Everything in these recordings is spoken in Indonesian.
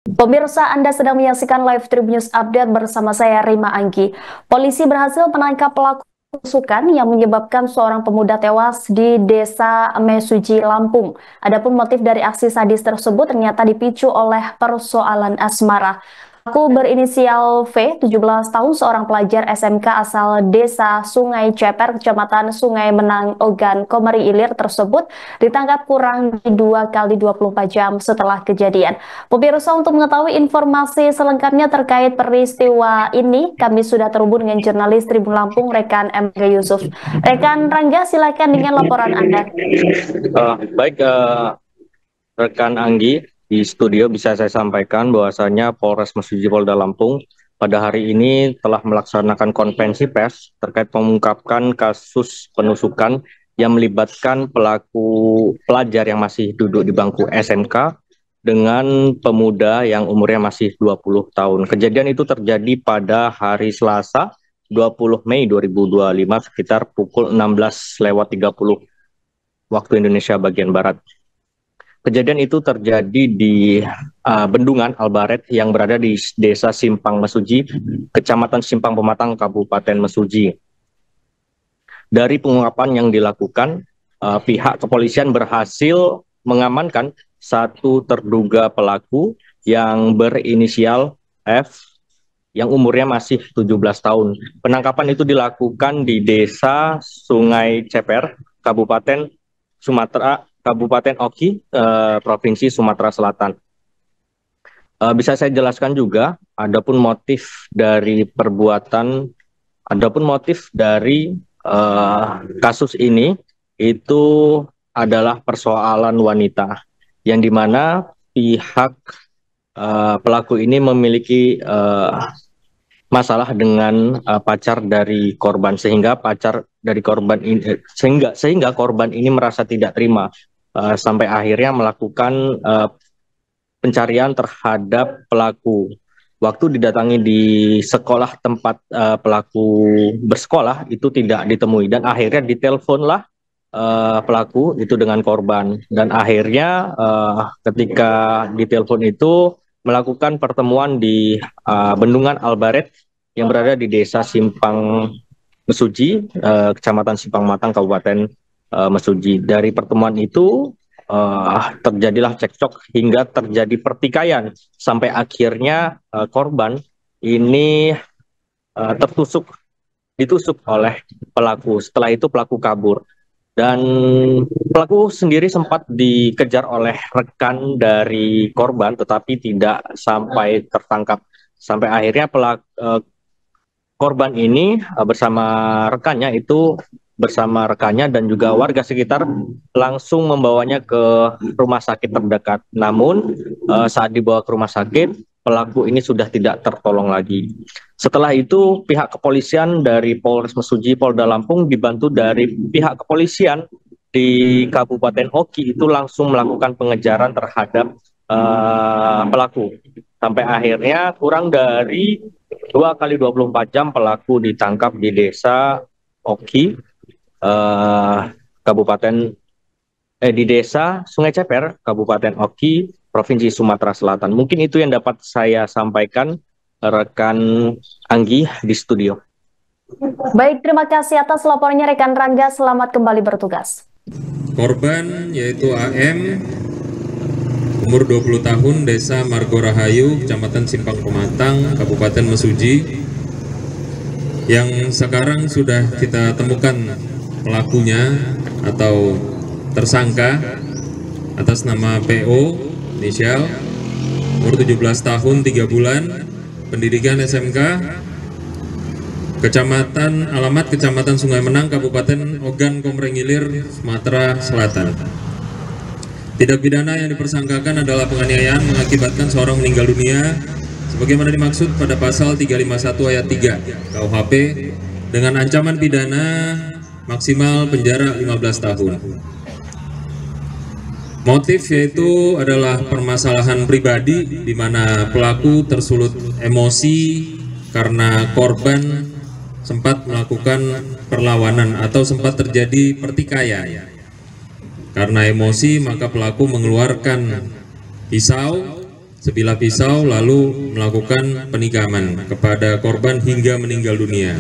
Pemirsa, Anda sedang menyaksikan live Tribun News Update bersama saya Rima Anggi. Polisi berhasil menangkap pelaku penusukan yang menyebabkan seorang pemuda tewas di Desa Mesuji, Lampung. Adapun motif dari aksi sadis tersebut ternyata dipicu oleh persoalan asmara. Pelaku berinisial V, 17 tahun, seorang pelajar SMK asal Desa Sungai Ceper, Kecamatan Sungai Menang, Ogan, Komering Ilir tersebut ditangkap kurang di 2 kali 24 jam setelah kejadian. Pemirsa, untuk mengetahui informasi selengkapnya terkait peristiwa ini, kami sudah terhubung dengan jurnalis Tribun Lampung, rekan Rangga Yusuf. Rekan Rangga, silakan dengan laporan Anda. Rekan Anggi, di studio bisa saya sampaikan bahwasanya Polres Mesuji Polda Lampung pada hari ini telah melaksanakan konferensi pers terkait mengungkapkan kasus penusukan yang melibatkan pelajar yang masih duduk di bangku SMK dengan pemuda yang umurnya masih 20 tahun. Kejadian itu terjadi pada hari Selasa 20 Mei 2025 sekitar pukul 16.30 waktu Indonesia bagian Barat. Kejadian itu terjadi di Bendungan Albaret yang berada di Desa Simpang Mesuji, Kecamatan Simpang Pematang, Kabupaten Mesuji. Dari pengungkapan yang dilakukan, pihak kepolisian berhasil mengamankan satu terduga pelaku yang berinisial F yang umurnya masih 17 tahun. Penangkapan itu dilakukan di Desa Sungai Ceper, Kabupaten Oki, Provinsi Sumatera Selatan. Bisa saya jelaskan juga, adapun motif dari kasus ini itu adalah persoalan wanita, yang dimana pihak pelaku ini memiliki masalah dengan pacar dari korban, sehingga korban ini merasa tidak terima. Sampai akhirnya melakukan pencarian terhadap pelaku. Waktu didatangi di sekolah tempat pelaku bersekolah itu tidak ditemui, dan akhirnya diteleponlah pelaku itu dengan korban, dan akhirnya ketika ditelepon itu melakukan pertemuan di Bendungan Albaret yang berada di Desa Simpang Mesuji, Kecamatan Simpang Matang, Kabupaten Mesuji. Dari pertemuan itu terjadilah cekcok hingga terjadi pertikaian sampai akhirnya korban ini ditusuk oleh pelaku. Setelah itu pelaku kabur, dan pelaku sendiri sempat dikejar oleh rekan dari korban tetapi tidak sampai tertangkap. Sampai akhirnya korban ini bersama rekannya dan juga warga sekitar langsung membawanya ke rumah sakit terdekat. Namun saat dibawa ke rumah sakit, pelaku ini sudah tidak tertolong lagi. Setelah itu pihak kepolisian dari Polres Mesuji Polda Lampung dibantu dari pihak kepolisian di Kabupaten Oki itu langsung melakukan pengejaran terhadap pelaku. Sampai akhirnya kurang dari 2 kali 24 jam pelaku ditangkap di Desa Oki, di Desa Sungai Ceper, Kabupaten Oki, Provinsi Sumatera Selatan. Mungkin itu yang dapat saya sampaikan, rekan Anggi di studio. Baik, terima kasih atas laporannya rekan Rangga. Selamat kembali bertugas. Korban yaitu AM, umur 20 tahun, Desa Margorahayu, Kecamatan Simpang Pematang, Kabupaten Mesuji, yang sekarang sudah kita temukan pelakunya atau tersangka atas nama PO, inisial, umur 17 tahun 3 bulan, pendidikan SMK, alamat Kecamatan Sungai Menang, Kabupaten Ogan, Komering Ilir, Sumatera Selatan. Tindak pidana yang dipersangkakan adalah penganiayaan mengakibatkan seorang meninggal dunia sebagaimana dimaksud pada pasal 351 ayat 3 KUHP dengan ancaman pidana maksimal penjara 15 tahun. Motif yaitu adalah permasalahan pribadi di mana pelaku tersulut emosi karena korban sempat melakukan perlawanan atau sempat terjadi pertikaian. Karena emosi maka pelaku mengeluarkan pisau sebilah pisau lalu melakukan penikaman kepada korban hingga meninggal dunia.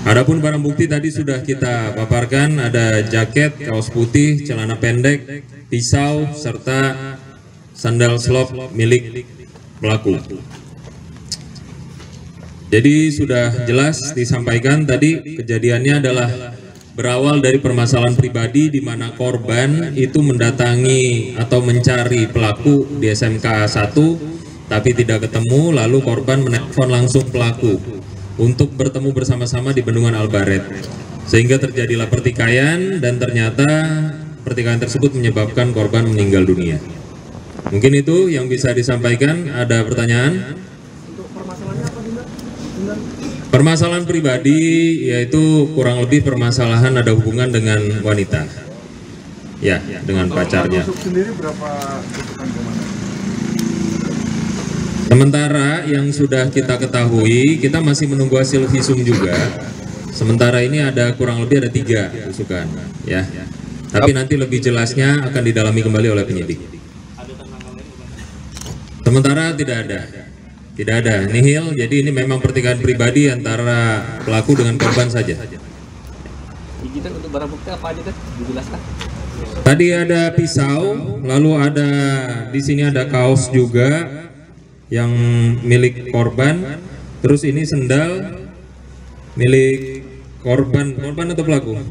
Adapun barang bukti tadi sudah kita paparkan, ada jaket, kaos putih, celana pendek, pisau, serta sandal slop milik pelaku. Jadi sudah jelas disampaikan tadi, kejadiannya adalah berawal dari permasalahan pribadi di mana korban itu mendatangi atau mencari pelaku di SMK 1 tapi tidak ketemu, lalu korban menelpon langsung pelaku untuk bertemu bersama-sama di Bendungan Albaret, sehingga terjadilah pertikaian dan ternyata pertikaian tersebut menyebabkan korban meninggal dunia. Mungkin itu yang bisa disampaikan. Ada pertanyaan? Permasalahan pribadi yaitu kurang lebih permasalahan ada hubungan dengan wanita, ya, dengan pacarnya. Sementara yang sudah kita ketahui, kita masih menunggu hasil visum juga. Sementara ini ada kurang lebih ada 3 tusukan, ya. Tapi nanti lebih jelasnya akan didalami kembali oleh penyidik. Sementara tidak ada nihil, jadi ini memang pertikaian pribadi antara pelaku dengan korban saja. Untuk barang bukti apa aja dijelaskan? Tadi ada pisau, lalu ada di sini ada kaos juga yang milik korban, terus ini sendal milik korban atau pelaku?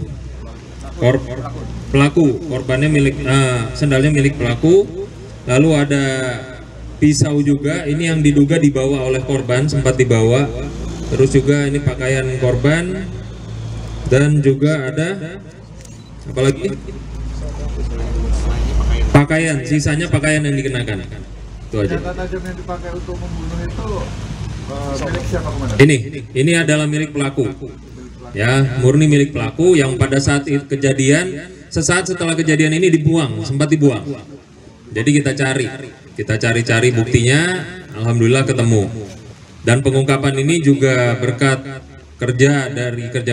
Pelaku, korbannya milik, sendalnya milik pelaku, lalu ada pisau juga, ini yang diduga dibawa oleh korban, sempat dibawa. Terus juga ini pakaian korban, dan juga ada apa lagi? Pakaian, sisanya pakaian yang dikenakan. Itu aja. Senjata tajam yang dipakai untuk membunuh itu milik siapa, Komandan? Ini adalah milik pelaku. Ya, murni milik pelaku yang pada saat kejadian, sesaat setelah kejadian ini dibuang, sempat dibuang. Jadi kita cari buktinya, alhamdulillah ketemu. Dan pengungkapan ini juga berkat kerja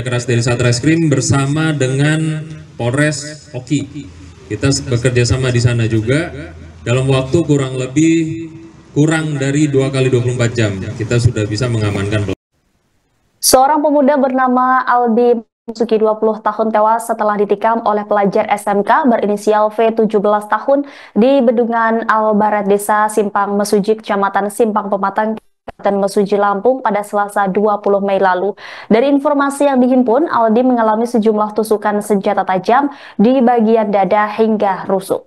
keras dari Satreskrim bersama dengan Polres Oki. Kita bekerja sama di sana juga dalam waktu kurang dari 2 kali 24 jam. Kita sudah bisa mengamankan. Seorang pemuda bernama Aldi Masuki 20 tahun tewas setelah ditikam oleh pelajar SMK berinisial V 17 tahun di Bendungan Albaret Desa Simpang Mesuji, Kecamatan Simpang Pematang, Kabupaten Mesuji, Lampung pada Selasa 20 Mei lalu. Dari informasi yang dihimpun, Aldi mengalami sejumlah tusukan senjata tajam di bagian dada hingga rusuk.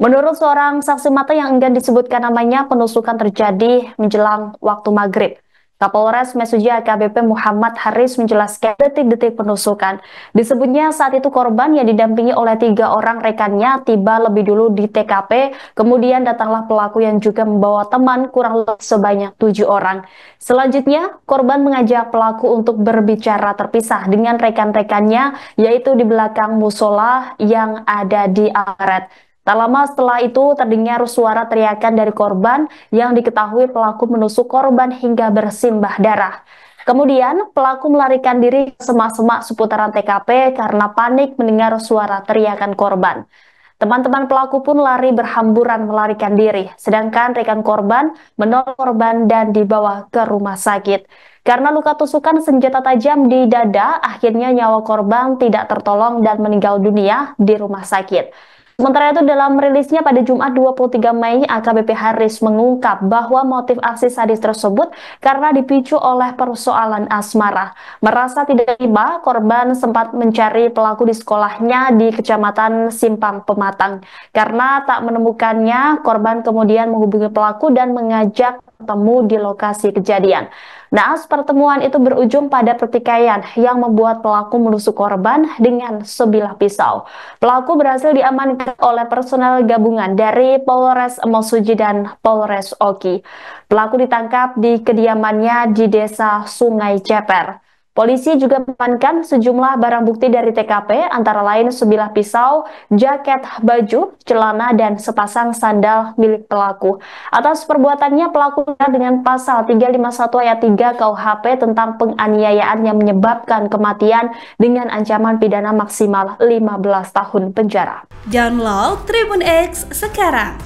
Menurut seorang saksi mata yang enggan disebutkan namanya, penusukan terjadi menjelang waktu maghrib. Kapolres Mesuji AKBP Muhammad Haris menjelaskan detik-detik penusukan. Disebutnya saat itu korban yang didampingi oleh 3 orang rekannya tiba lebih dulu di TKP, kemudian datanglah pelaku yang juga membawa teman kurang lebih sebanyak 7 orang. Selanjutnya, korban mengajak pelaku untuk berbicara terpisah dengan rekan-rekannya, yaitu di belakang musola yang ada di Albaret. Tak lama setelah itu terdengar suara teriakan dari korban yang diketahui pelaku menusuk korban hingga bersimbah darah. Kemudian pelaku melarikan diri ke semak-semak seputaran TKP karena panik mendengar suara teriakan korban. Teman-teman pelaku pun lari berhamburan melarikan diri, sedangkan rekan korban menolong korban dan dibawa ke rumah sakit. Karena luka tusukan senjata tajam di dada, akhirnya nyawa korban tidak tertolong dan meninggal dunia di rumah sakit. Sementara itu dalam rilisnya pada Jumat 23 Mei, AKBP Haris mengungkap bahwa motif aksi sadis tersebut karena dipicu oleh persoalan asmara. Merasa tidak tiba, korban sempat mencari pelaku di sekolahnya di Kecamatan Simpang Pematang. Karena tak menemukannya, korban kemudian menghubungi pelaku dan mengajak bertemu di lokasi kejadian. Naas pertemuan itu berujung pada pertikaian yang membuat pelaku menusuk korban dengan sebilah pisau. Pelaku berhasil diamankan oleh personel gabungan dari Polres Mesuji dan Polres Oki. Pelaku ditangkap di kediamannya di Desa Sungai Ceper. Polisi juga mengamankan sejumlah barang bukti dari TKP, antara lain sebilah pisau, jaket, baju, celana, dan sepasang sandal milik pelaku. Atas perbuatannya, pelaku dengan pasal 351 ayat 3 KUHP tentang penganiayaan yang menyebabkan kematian dengan ancaman pidana maksimal 15 tahun penjara. Download Tribun X sekarang,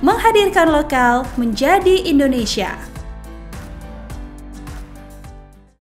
menghadirkan lokal menjadi Indonesia.